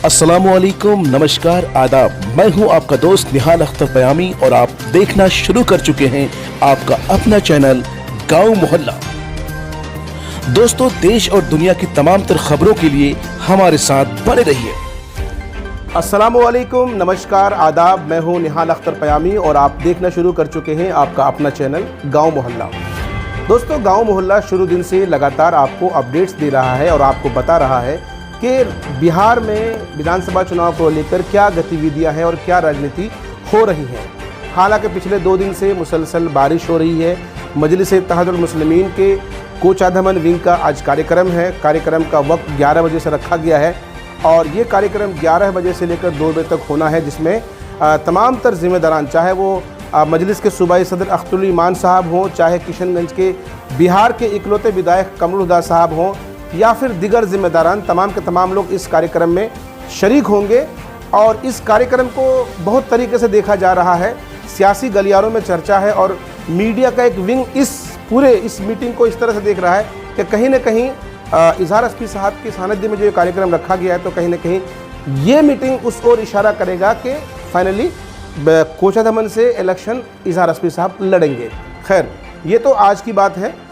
अस्सलामुअलैकुम, नमस्कार, आदाब। मैं हूं आपका दोस्त निहाल अख्तर पयामी और आप देखना शुरू कर चुके हैं आपका अपना चैनल गांव मोहल्ला। दोस्तों, देश और दुनिया की तमाम तर खबरों के लिए हमारे साथ बने रहिए। अस्सलामुअलैकुम, नमस्कार, आदाब। मैं हूं निहाल अख्तर पयामी और आप देखना शुरू कर चुके हैं आपका अपना चैनल गाँव मोहल्ला। दोस्तों, गाँव मोहल्ला शुरू दिन से लगातार आपको अपडेट्स दे रहा है और आपको बता रहा है कि बिहार में विधानसभा चुनाव को लेकर क्या गतिविधियां हैं और क्या राजनीति हो रही है। हालांकि पिछले 2 दिन से मुसलसल बारिश हो रही है। मजलिस इत्तेहादुल मुस्लिमीन के कोचाधमन विंग का आज कार्यक्रम है। कार्यक्रम का वक्त 11 बजे से रखा गया है और ये कार्यक्रम 11 बजे से लेकर 2 बजे तक होना है, जिसमें तमाम तर जिम्मेदारान, चाहे वो मजलिस के सूबाई सदर अख्तरुल ईमान साहब हों, चाहे किशनगंज के बिहार के इकलौते विधायक कमरुल हुदा साहब हों या फिर दिगर जिम्मेदारान, तमाम के तमाम लोग इस कार्यक्रम में शरीक होंगे। और इस कार्यक्रम को बहुत तरीके से देखा जा रहा है। सियासी गलियारों में चर्चा है और मीडिया का एक विंग इस मीटिंग को इस तरह से देख रहा है कि कहीं न कहीं इजहार अस्फी साहब की सानिध्य में जो ये कार्यक्रम रखा गया है, तो कहीं न कहीं ये मीटिंग उस ओर इशारा करेगा कि फाइनली कोचाधमन से इलेक्शन इजहार अस्फी साहब लड़ेंगे। खैर, ये तो आज की बात है।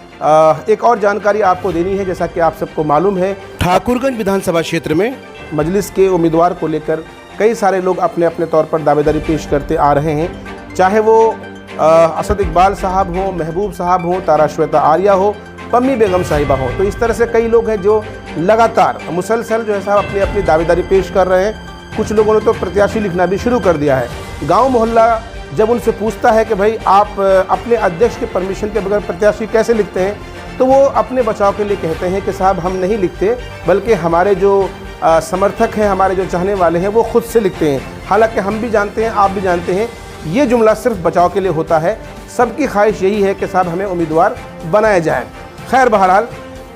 एक और जानकारी आपको देनी है। जैसा कि आप सबको मालूम है, ठाकुरगंज विधानसभा क्षेत्र में मजलिस के उम्मीदवार को लेकर कई सारे लोग अपने अपने तौर पर दावेदारी पेश करते आ रहे हैं, चाहे वो असद इकबाल साहब हों, महबूब साहब हों, तारा श्वेता आर्या हो, पम्मी बेगम साहिबा हो। तो इस तरह से कई लोग हैं जो लगातार मुसलसल जो है साहब अपनी अपनी दावेदारी पेश कर रहे हैं। कुछ लोगों ने तो प्रत्याशी लिखना भी शुरू कर दिया है। गाँव मोहल्ला जब उनसे पूछता है कि भाई आप अपने अध्यक्ष के परमिशन के बगैर प्रत्याशी कैसे लिखते हैं, तो वो अपने बचाव के लिए कहते हैं कि साहब हम नहीं लिखते, बल्कि हमारे जो समर्थक हैं, हमारे जो चाहने वाले हैं, वो खुद से लिखते हैं। हालांकि हम भी जानते हैं, आप भी जानते हैं, ये जुमला सिर्फ बचाव के लिए होता है। सबकी ख्वाहिश यही है कि साहब हमें उम्मीदवार बनाया जाए। खैर, बहरहाल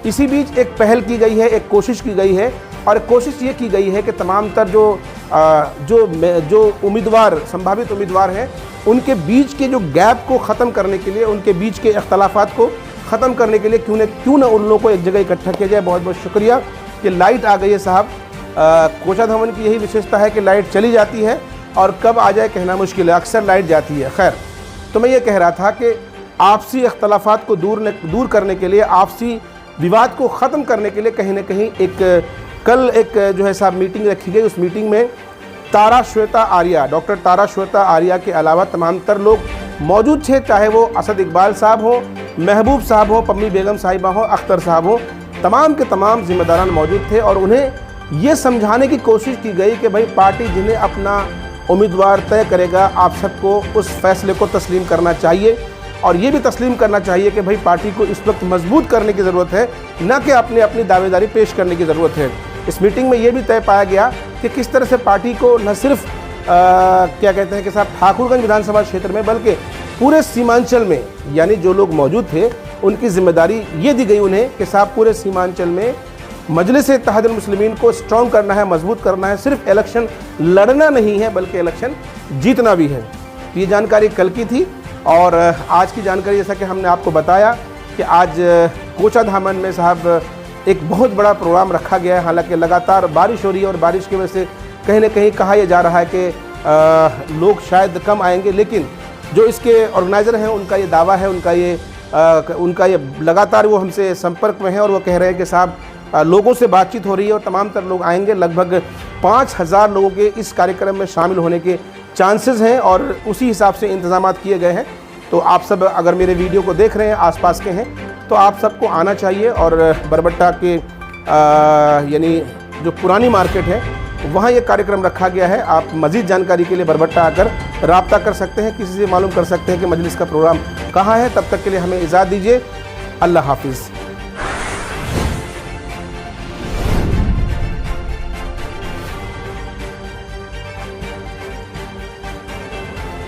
इसी बीच एक पहल की गई है, एक कोशिश की गई है और कोशिश ये की गई है कि तमाम तर जो उम्मीदवार, संभावित उम्मीदवार हैं, उनके बीच के जो गैप को ख़त्म करने के लिए, उनके बीच के इख्तलाफात को ख़त्म करने के लिए क्यों न उन लोगों को एक जगह इकट्ठा किया जाए। बहुत बहुत शुक्रिया कि लाइट आ गई है साहब। कोचाधमन की यही विशेषता है कि लाइट चली जाती है और कब आ जाए कहना मुश्किल है, अक्सर लाइट जाती है। खैर, तो मैं ये कह रहा था कि आपसी इख्तलाफात को दूर करने के लिए, आपसी विवाद को ख़त्म करने के लिए कहीं न कहीं कल एक जो है साहब मीटिंग रखी गई। उस मीटिंग में तारा श्वेता आर्या, डॉक्टर तारा श्वेता आर्या के अलावा तमाम तर लोग मौजूद थे, चाहे वो असद इकबाल साहब हो, महबूब साहब हो, पम्मी बेगम साहिबा हो, अख्तर साहब हो, तमाम के तमाम जिम्मेदारान मौजूद थे और उन्हें ये समझाने की कोशिश की गई कि भाई पार्टी जिन्हें अपना उम्मीदवार तय करेगा, आप सबको उस फैसले को तस्लीम करना चाहिए और ये भी तस्लीम करना चाहिए कि भाई पार्टी को इस वक्त मजबूत करने की ज़रूरत है, न कि अपनी दावेदारी पेश करने की ज़रूरत है। इस मीटिंग में ये भी तय पाया गया कि किस तरह से पार्टी को न सिर्फ क्या कहते हैं कि साहब ठाकुरगंज विधानसभा क्षेत्र में, बल्कि पूरे सीमांचल में, यानी जो लोग मौजूद थे उनकी जिम्मेदारी ये दी गई उन्हें कि साहब पूरे सीमांचल में मजलिस इत्तेहादुल मुस्लिमीन को स्ट्रॉन्ग करना है, मजबूत करना है। सिर्फ इलेक्शन लड़ना नहीं है, बल्कि इलेक्शन जीतना भी है। ये जानकारी कल की थी और आज की जानकारी जैसा कि हमने आपको बताया कि आज कोचाधमन में साहब एक बहुत बड़ा प्रोग्राम रखा गया है। हालांकि लगातार बारिश हो रही है और बारिश की वजह से कहीं न कहीं कहा यह जा रहा है कि लोग शायद कम आएंगे, लेकिन जो इसके ऑर्गेनाइज़र हैं उनका ये दावा है, उनका ये लगातार वो हमसे संपर्क में है और वो कह रहे हैं कि साहब लोगों से बातचीत हो रही है और तमाम तर लोग आएंगे। लगभग 5000 लोगों के इस कार्यक्रम में शामिल होने के चांसेस हैं और उसी हिसाब से इंतजाम किए गए हैं। तो आप सब अगर मेरे वीडियो को देख रहे हैं, आसपास के हैं, तो आप सबको आना चाहिए और बरबट्टा के यानी जो पुरानी मार्केट है वहाँ ये कार्यक्रम रखा गया है। आप मज़ीद जानकारी के लिए बरबट्टा आकर राब्ता कर सकते हैं, किसी से मालूम कर सकते हैं कि मजलिस का प्रोग्राम कहाँ है। तब तक के लिए हमें इजाज़त दीजिए। अल्लाह हाफिज़।